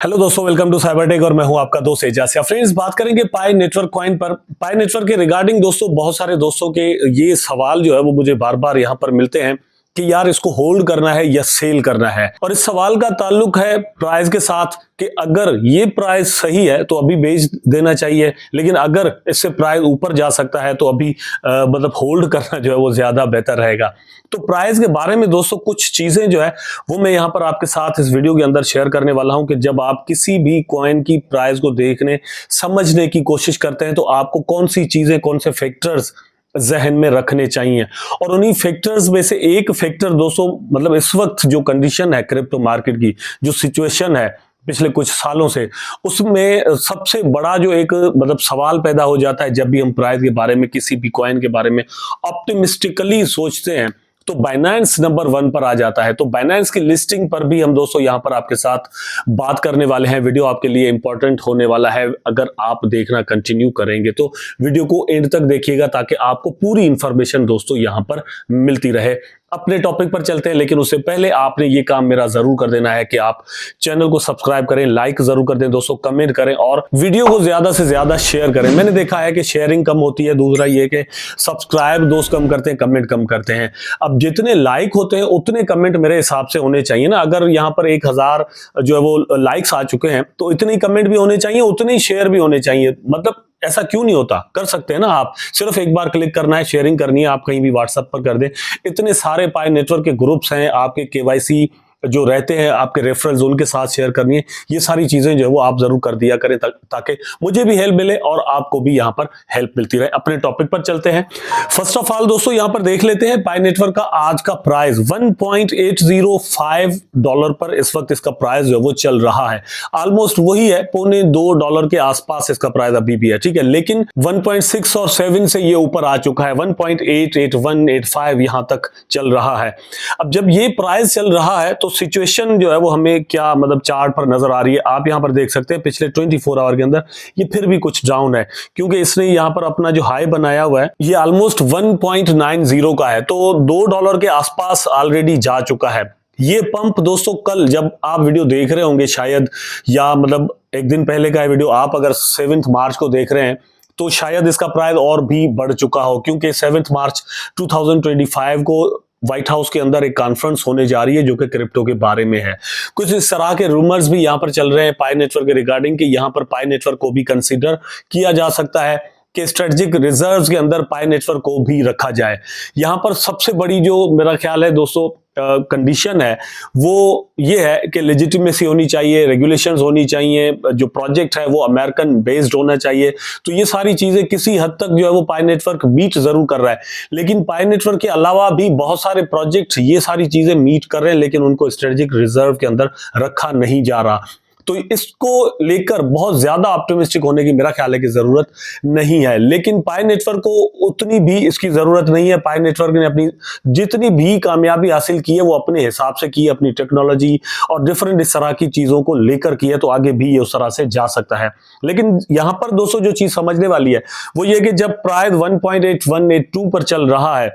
Hello दोस्तों, welcome to cyber tech और मैं हूं आपका दोस्त एजाज। फ्रेंड्स, बात करेंगे पाई नेटवर्क कॉइन पर। पाई नेटवर्क के रिगार्डिंग दोस्तों बहुत सारे दोस्तों के ये सवाल जो है वो मुझे बार बार यहां पर मिलते हैं कि यार इसको होल्ड करना है या सेल करना है। और इस सवाल का ताल्लुक है प्राइस के साथ कि अगर ये प्राइस सही है तो अभी बेच देना चाहिए, लेकिन अगर इससे प्राइस ऊपर जा सकता है तो अभी मतलब होल्ड करना जो है वो ज्यादा बेहतर रहेगा। तो प्राइस के बारे में दोस्तों कुछ चीजें जो है वो मैं यहां पर आपके साथ इस वीडियो के अंदर शेयर करने वाला हूं कि जब आप किसी भी कॉइन की प्राइस को देखने समझने की कोशिश करते हैं तो आपको कौन सी चीजें, कौन से फैक्टर्स जहन में रखने चाहिए। और उन्हीं फैक्टर्स में से एक फैक्टर दोस्तों, मतलब इस वक्त जो कंडीशन है क्रिप्टो मार्केट की, जो सिचुएशन है पिछले कुछ सालों से, उसमें सबसे बड़ा जो एक मतलब सवाल पैदा हो जाता है जब भी हम प्राइस के बारे में, किसी भी कॉइन के बारे में ऑप्टिमिस्टिकली सोचते हैं तो बाइनेंस नंबर 1 पर आ जाता है। तो बाइनेंस की लिस्टिंग पर भी हम दोस्तों यहां पर आपके साथ बात करने वाले हैं। वीडियो आपके लिए इंपॉर्टेंट होने वाला है। अगर आप देखना कंटिन्यू करेंगे तो वीडियो को एंड तक देखिएगा ताकि आपको पूरी इंफॉर्मेशन दोस्तों यहां पर मिलती रहे। अपने टॉपिक पर चलते हैं, लेकिन उससे पहले आपने ये काम मेरा जरूर कर देना है कि आप चैनल को सब्सक्राइब करें, लाइक जरूर कर दें दोस्तों, कमेंट करें और वीडियो को ज्यादा से ज्यादा शेयर करें। मैंने देखा है कि शेयरिंग कम होती है, दूसरा ये कि सब्सक्राइब दोस्त कम करते हैं, कमेंट कम करते हैं। अब जितने लाइक होते हैं उतने कमेंट मेरे हिसाब से होने चाहिए ना। अगर यहाँ पर 1000 जो है वो लाइक्स आ चुके हैं तो इतने ही कमेंट भी होने चाहिए, उतने ही शेयर भी होने चाहिए। मतलब ऐसा क्यों नहीं होता? कर सकते हैं ना आप, सिर्फ एक बार क्लिक करना है, शेयरिंग करनी है, आप कहीं भी व्हाट्सएप पर कर दें। इतने सारे पाई नेटवर्क के ग्रुप्स हैं, आपके केवाईसी जो रहते हैं, आपके रेफरल्स, उनके साथ शेयर करनी है। ये सारी चीजें जो है वो आप जरूर कर दिया करें ताकि मुझे भी हेल्प मिले और आपको भी यहां पर हेल्प मिलती रहे। अपने टॉपिक पर चलते हैं। फर्स्ट ऑफ ऑल दोस्तों यहां पर देख लेते हैं पाई नेटवर्क का आज का प्राइस $1.805 पर इस वक्त इसका प्राइस जो है वो चल रहा है। ऑलमोस्ट वही है, $2.25 के आसपास इसका प्राइस अभी भी है, ठीक है। लेकिन 1.6 और 7 से ये ऊपर आ चुका है, 1.88185 यहां तक चल रहा है। अब जब ये प्राइस चल रहा है तो सिचुएशन जो है वो हमें क्या मतलब चार्ट पर नजर आ रही है, आप यहां पर देख सकते हैं पिछले 24 आवर के अंदर ये फिर भी कुछ डाउन है, क्योंकि इसने यहां पर अपना जो हाई बनाया हुआ है ये ऑलमोस्ट 1.90 का है, तो $2 के आसपास ऑलरेडी जा चुका है। ये पंप दोस्तों कल जब आप वीडियो देख रहे होंगे शायद, या मतलब एक दिन पहले का वीडियो, आप अगर 7 मार्च को देख रहे हैं तो शायद इसका प्राइस और भी बढ़ चुका हो, क्योंकि 7 मार्च 2025 को व्हाइट हाउस के अंदर एक कॉन्फ्रेंस होने जा रही है जो कि क्रिप्टो के बारे में है। कुछ इस तरह के रूमर्स भी यहां पर चल रहे हैं पाई नेटवर्क के रिगार्डिंग कि यहां पर पाई नेटवर्क को भी कंसीडर किया जा सकता है कि स्ट्रेटेजिक रिजर्व्स के अंदर पाई नेटवर्क को भी रखा जाए। यहां पर सबसे बड़ी जो मेरा ख्याल है दोस्तों कंडीशन है वो ये है कि लेजिटिमेसी होनी चाहिए, रेगुलेशंस होनी चाहिए, जो प्रोजेक्ट है वो अमेरिकन बेस्ड होना चाहिए। तो ये सारी चीजें किसी हद तक जो है वो पाई नेटवर्क मीट जरूर कर रहा है, लेकिन पाई नेटवर्क के अलावा भी बहुत सारे प्रोजेक्ट ये सारी चीजें मीट कर रहे हैं, लेकिन उनको स्ट्रेटेजिक रिजर्व के अंदर रखा नहीं जा रहा। तो इसको लेकर बहुत ज्यादा ऑप्टिमिस्टिक होने की मेरा ख्याल है कि जरूरत नहीं है। लेकिन पाई नेटवर्क को उतनी भी इसकी जरूरत नहीं है। पाई नेटवर्क ने अपनी जितनी भी कामयाबी हासिल की है वो अपने हिसाब से की है, अपनी टेक्नोलॉजी और डिफरेंट इस तरह की चीजों को लेकर की है, तो आगे भी ये उस तरह से जा सकता है। लेकिन यहां पर दोस्तों जो चीज समझने वाली है वो ये कि जब प्राइस 1.8182 पर चल रहा है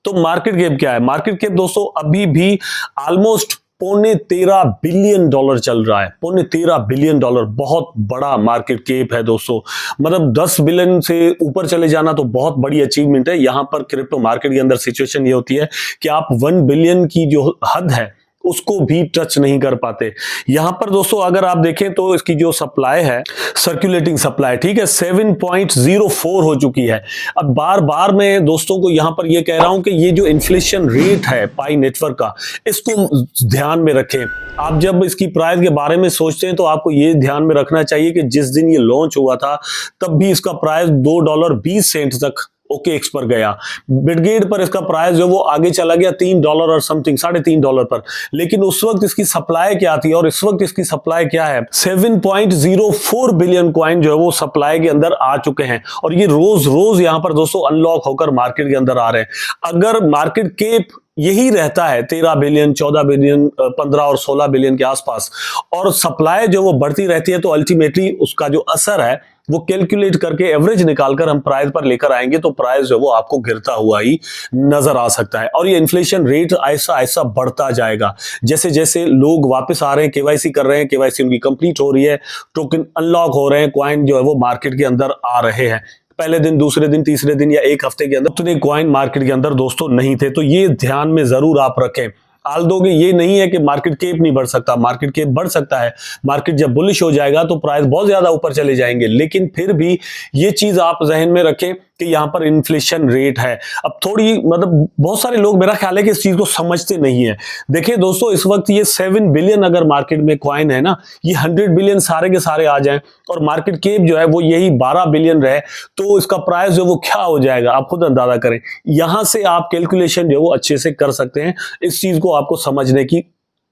तो मार्केट कैप क्या है? मार्केट कैप दोस्तों अभी भी ऑलमोस्ट $13 बिलियन चल रहा है। $13 बिलियन, बहुत बड़ा मार्केट कैप है दोस्तों। मतलब 10 बिलियन से ऊपर चले जाना तो बहुत बड़ी अचीवमेंट है। यहां पर क्रिप्टो मार्केट के अंदर सिचुएशन ये होती है कि आप 1 बिलियन की जो हद है उसको भी टच नहीं कर पाते। यहां पर दोस्तों अगर आप देखें तो इसकी जो सप्लाई है, सर्कुलेटिंग सप्लाई, ठीक है, 7.04 हो चुकी है। अब बार बार मैं दोस्तों को यहां पर यह कह रहा हूं कि ये जो इन्फ्लेशन रेट है पाई नेटवर्क का, इसको ध्यान में रखें। आप जब इसकी प्राइस के बारे में सोचते हैं तो आपको ये ध्यान में रखना चाहिए कि जिस दिन ये लॉन्च हुआ था तब भी इसका प्राइस $2.20 तक OKX पर गया। बिटगेट पर इसका प्राइस जो वो आगे चला गया $3 और समथिंग, $3.5 पर। लेकिन उस वक्त इसकी सप्लाई क्या थी और इस वक्त इसकी सप्लाई क्या है? 7.04 बिलियन कॉइन जो है वो सप्लाई के अंदर आ चुके हैं, और ये रोज रोज यहां पर दोस्तों अनलॉक होकर मार्केट के अंदर आ रहे हैं। अगर मार्केट कैप यही रहता है 13 बिलियन, 14 बिलियन, 15 और 16 बिलियन के आसपास, और सप्लाई जो वो बढ़ती रहती है, तो अल्टीमेटली उसका जो असर है वो कैलकुलेट करके एवरेज निकालकर हम प्राइस पर लेकर आएंगे तो प्राइस जो वो आपको गिरता हुआ ही नजर आ सकता है। और ये इन्फ्लेशन रेट ऐसा ऐसा बढ़ता जाएगा जैसे जैसे लोग वापस आ रहे हैं, केवाईसी कर रहे हैं, केवाईसी उनकी कंप्लीट हो रही है, टोकन अनलॉक हो रहे हैं, कॉइन जो है वो मार्केट के अंदर आ रहे हैं। पहले दिन, दूसरे दिन, तीसरे दिन या एक हफ्ते के अंदर उतने कॉइन मार्केट के अंदर दोस्तों नहीं थे। तो ये ध्यान में जरूर आप रखें। आल्दो ये नहीं है कि मार्केट केप नहीं बढ़ सकता, मार्केट केप बढ़ सकता है। मार्केट जब बुलिश हो जाएगा तो प्राइस बहुत ज्यादा ऊपर चले जाएंगे, लेकिन फिर भी ये चीज आप जहन में रखें कि यहाँ पर इन्फ्लेशन रेट है। अब थोड़ी मतलब बहुत सारे लोग, मेरा ख्याल है कि इस चीज को समझते नहीं है। देखिए दोस्तों, इस वक्त ये 7 बिलियन अगर मार्केट में कॉइन है ना, ये 100 बिलियन सारे के सारे आ जाएं और मार्केट केप जो है वो यही 12 बिलियन रहे तो इसका प्राइस जो वो क्या हो जाएगा, आप खुद अंदाजा करें। यहां से आप कैलकुलेशन जो है वो अच्छे से कर सकते हैं। इस चीज को आपको समझने की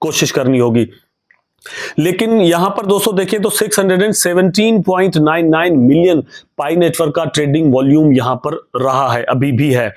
कोशिश करनी होगी। लेकिन यहां पर दोस्तों देखिए तो 617.99 मिलियन पाई नेटवर्क का ट्रेडिंग वॉल्यूम यहां पर रहा है, अभी भी है।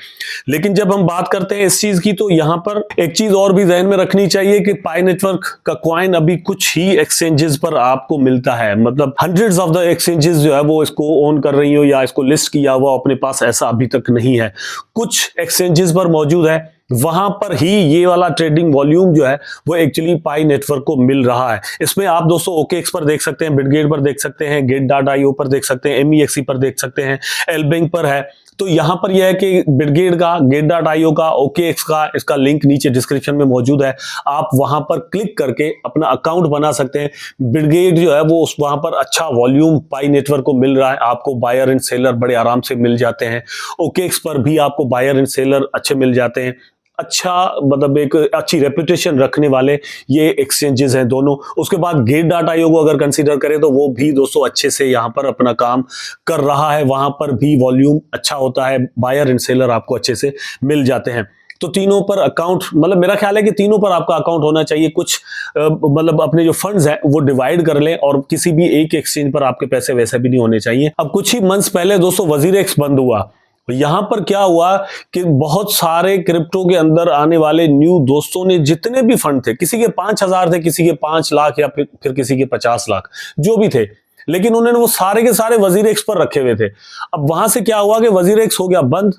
लेकिन जब हम बात करते हैं इस चीज की तो यहां पर एक चीज और भी ध्यान में रखनी चाहिए कि पाई नेटवर्क का कॉइन अभी कुछ ही एक्सचेंजेस पर आपको मिलता है। मतलब हंड्रेड्स ऑफ द एक्सचेंजेस जो है वो इसको ओन कर रही हो या इसको लिस्ट किया हुआ अपने पास, ऐसा अभी तक नहीं है। कुछ एक्सचेंजेस पर मौजूड है, वहां पर ही ये वाला ट्रेडिंग वॉल्यूम जो है वो एक्चुअली पाई नेटवर्क को मिल रहा है। इसमें आप दोस्तों OKX पर देख सकते हैं, बिटगेट पर देख सकते हैं, Gate.io पर देख सकते हैं, MEXC पर देख सकते हैं, Lbank पर है। तो यहां पर यह है कि बिटगेट का, Gate.io का, OKX का, इसका लिंक नीचे डिस्क्रिप्शन में मौजूद है। आप वहां पर क्लिक करके अपना अकाउंट बना सकते हैं। बिटगेट जो है वो वहां पर अच्छा वॉल्यूम पाई नेटवर्क को मिल रहा है, आपको बायर एंड सेलर बड़े आराम से मिल जाते हैं। OKX पर भी आपको बायर एंड सेलर अच्छे मिल जाते हैं। अच्छा मतलब एक अच्छी रेपुटेशन रखने वाले ये एक्सचेंजेस हैं दोनों। उसके बाद Gate.io को अगर कंसीडर करें तो वो भी दोस्तों अच्छे से यहाँ पर अपना काम कर रहा है, वहां पर भी वॉल्यूम अच्छा होता है, बायर एंड सेलर आपको अच्छे से मिल जाते हैं। तो तीनों पर अकाउंट, मतलब मेरा ख्याल है कि तीनों पर आपका अकाउंट होना चाहिए। कुछ मतलब अपने जो फंड्स हैं वो डिवाइड कर लें और किसी भी एक एक्सचेंज पर आपके पैसे वैसे भी नहीं होने चाहिए। अब कुछ ही मंथ्स पहले दोस्तों WazirX बंद हुआ। यहां पर क्या हुआ कि बहुत सारे क्रिप्टो के अंदर आने वाले न्यू दोस्तों ने जितने भी फंड थे, किसी के 5,000 थे, किसी के 5 लाख या फिर किसी के 50 लाख जो भी थे, लेकिन उन्होंने वो सारे के सारे WazirX पर रखे हुए थे। अब वहां से क्या हुआ कि WazirX हो गया बंद,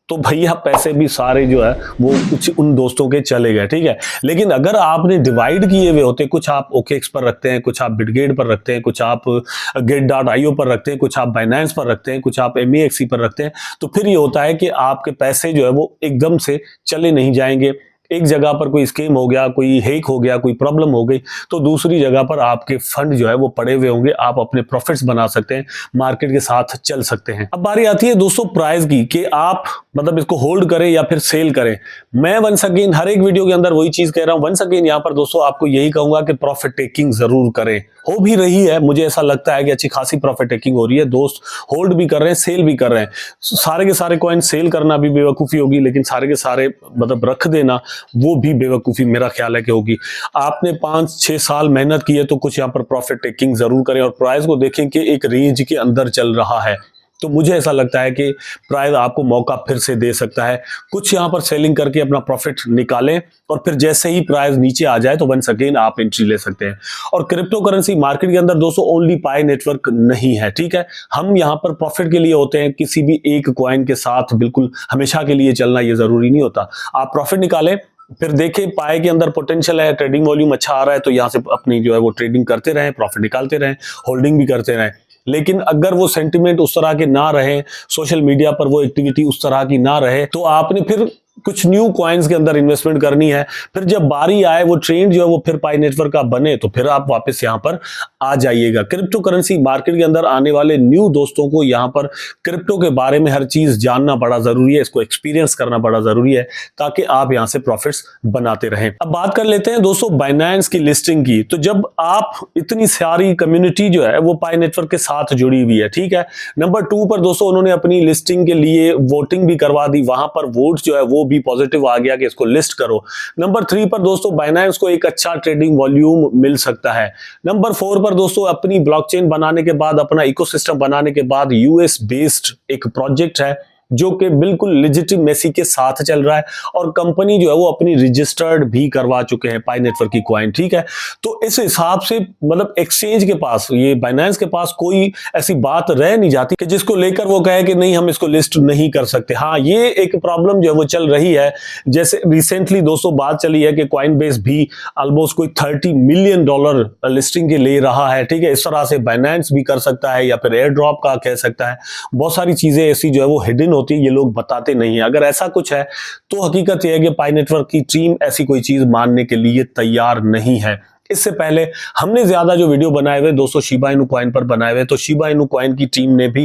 तो भैया पैसे भी सारे जो है वो कुछ उन दोस्तों के चले गए, ठीक है। लेकिन अगर आपने डिवाइड किए हुए होते, कुछ आप OKX पर रखते हैं, कुछ आप बिटगेट पर रखते हैं, कुछ आप Gate.io पर रखते हैं, कुछ आप Binance पर रखते हैं, कुछ आप MEXC पर रखते हैं, तो फिर ये होता है कि आपके पैसे जो है वो एकदम से चले नहीं जाएंगे। एक जगह पर कोई स्कीम हो गया, कोई हैक हो गया, कोई प्रॉब्लम हो गई, तो दूसरी जगह पर आपके फंड जो है वो पड़े हुए होंगे, आप अपने प्रॉफिट्स बना सकते हैं, मार्केट के साथ चल सकते हैं। अब बारी आती है दोस्तों प्राइस की कि आप मतलब इसको होल्ड करें या फिर सेल करें। मैं वंस अगेन हर एक वीडियो के अंदर वही चीज कह रहा हूं, वंस अगेन यहां पर दोस्तों आपको यही कहूंगा कि प्रॉफिट टेकिंग जरूर करें। हो भी रही है, मुझे ऐसा लगता है कि अच्छी खासी प्रॉफिट टेकिंग हो रही है। दोस्त होल्ड भी कर रहे हैं, सेल भी कर रहे हैं। सारे के सारे कॉइन सेल करना भी बेवकूफी होगी, लेकिन सारे के सारे मतलब रख देना वो भी बेवकूफी मेरा ख्याल है कि होगी। आपने 5-6 साल मेहनत की है तो कुछ यहाँ पर प्रॉफिट टेकिंग जरूर करें और प्राइस को देखें कि एक रेंज के अंदर चल रहा है। तो मुझे ऐसा लगता है कि प्राइस आपको मौका फिर से दे सकता है। कुछ यहाँ पर सेलिंग करके अपना प्रॉफिट निकालें और फिर जैसे ही प्राइस नीचे आ जाए तो वंस अगेन आप एंट्री ले सकते हैं। और क्रिप्टो करेंसी मार्केट के अंदर दोस्तों ओनली पाई नेटवर्क नहीं है, ठीक है। हम यहाँ पर प्रॉफिट के लिए होते हैं, किसी भी एक कॉइन के साथ बिल्कुल हमेशा के लिए चलना ये जरूरी नहीं होता। आप प्रॉफिट निकालें, फिर देखें पाई के अंदर पोटेंशियल है, ट्रेडिंग वॉल्यूम अच्छा आ रहा है तो यहाँ से अपनी जो है वो ट्रेडिंग करते रहें, प्रॉफिट निकालते रहें, होल्डिंग भी करते रहें। लेकिन अगर वो सेंटिमेंट उस तरह के ना रहे, सोशल मीडिया पर वो एक्टिविटी उस तरह की ना रहे, तो आपने फिर कुछ न्यू कॉइन्स के अंदर इन्वेस्टमेंट करनी है। फिर जब बारी आए वो ट्रेंड जो है वो फिर पाई नेटवर्क का बने तो फिर आप वापस यहाँ पर आ जाइएगा। क्रिप्टो करेंसी मार्केट के अंदर आने वाले न्यू दोस्तों को यहाँ पर क्रिप्टो के बारे में हर चीज जानना बड़ा जरूरी है, इसको एक्सपीरियंस करना बड़ा जरूरी है ताकि आप यहाँ से प्रॉफिट्स बनाते रहें। अब बात कर लेते हैं दोस्तों बाइनेंस की लिस्टिंग की। तो जब आप इतनी सारी कम्युनिटी जो है वो पाई नेटवर्क के साथ जुड़ी हुई है, ठीक है। नंबर 2 पर दोस्तों उन्होंने अपनी लिस्टिंग के लिए वोटिंग भी करवा दी, वहां पर वोट जो है वो भी पॉजिटिव आ गया कि इसको लिस्ट करो। नंबर 3 पर दोस्तों बाइनेंस को एक अच्छा ट्रेडिंग वॉल्यूम मिल सकता है। नंबर 4 पर दोस्तों अपनी ब्लॉकचेन बनाने के बाद, अपना इकोसिस्टम बनाने के बाद यूएस बेस्ड एक प्रोजेक्ट है जो कि बिल्कुल लेजिटिमेसी के साथ चल रहा है, और कंपनी जो है वो अपनी रजिस्टर्ड भी करवा चुके हैं पाई नेटवर्क की कॉइन, ठीक है। तो इस हिसाब से मतलब एक्सचेंज के पास, ये बाइनेंस के पास कोई ऐसी बात रह नहीं जाती कि जिसको लेकर वो कहे कि नहीं हम इसको लिस्ट नहीं कर सकते। हाँ, ये एक प्रॉब्लम जो है वो चल रही है। जैसे रिसेंटली दोस्तों बात चली है कि कॉइनबेस भी ऑलमोस्ट कोई $30 मिलियन लिस्टिंग के ले रहा है, ठीक है। इस तरह से बाइनेंस भी कर सकता है या फिर एयर ड्रॉप का कह सकता है। बहुत सारी चीजें ऐसी जो है वो हिडन होती है, ये लोग बताते नहीं है। अगर ऐसा कुछ है तो हकीकत यह है कि पाई नेटवर्क की टीम ऐसी कोई चीज मानने के लिए तैयार नहीं है। इससे पहले हमने ज्यादा जो वीडियो बनाए हुए दोस्तों शिबा इनू कॉइन पर बनाए हुए, तो शिबा इनू कॉइन की टीम ने भी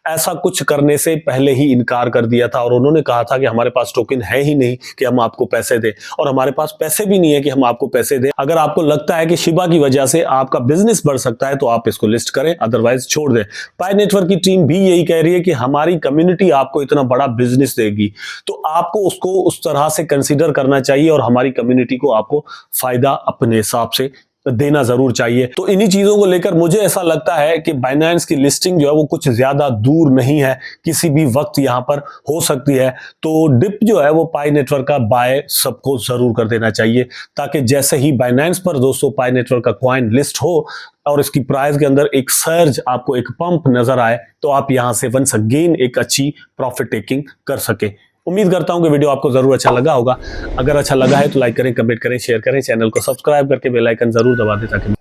ऐसा कुछ करने से पहले ही इनकार कर दिया था, और उन्होंने कहा था कि हमारे पास टोकन है ही नहीं कि हम आपको पैसे दें, और हमारे पास पैसे भी नहीं है कि हम आपको पैसे दें। अगर आपको लगता है कि शिबा की वजह से आपका बिजनेस बढ़ सकता है तो आप इसको लिस्ट करें, अदरवाइज छोड़ दें। पाई नेटवर्क की टीम भी यही कह रही है कि हमारी कम्युनिटी आपको इतना बड़ा बिजनेस देगी तो आपको उसको उस तरह से कंसीडर करना चाहिए, और हमारी कम्युनिटी को आपको फायदा अपने हिसाब से देना जरूर चाहिए। तो इन्हीं चीजों को लेकर मुझे ऐसा लगता है कि बाइनेंस की लिस्टिंग जो है वो कुछ ज्यादा दूर नहीं है, किसी भी वक्त यहां पर हो सकती है। तो डिप जो है वो पाई नेटवर्क का बाय सबको जरूर कर देना चाहिए, ताकि जैसे ही बाइनेंस पर दोस्तों पाई नेटवर्क का कॉइन लिस्ट हो और इसकी प्राइस के अंदर एक सर्ज, आपको एक पंप नजर आए, तो आप यहां से वंस अगेन एक अच्छी प्रॉफिट टेकिंग कर सके। उम्मीद करता हूं कि वीडियो आपको जरूर अच्छा लगा होगा। अगर अच्छा लगा है तो लाइक करें, कमेंट करें, शेयर करें, चैनल को सब्सक्राइब करके बेल आइकन जरूर दबा दें ताकि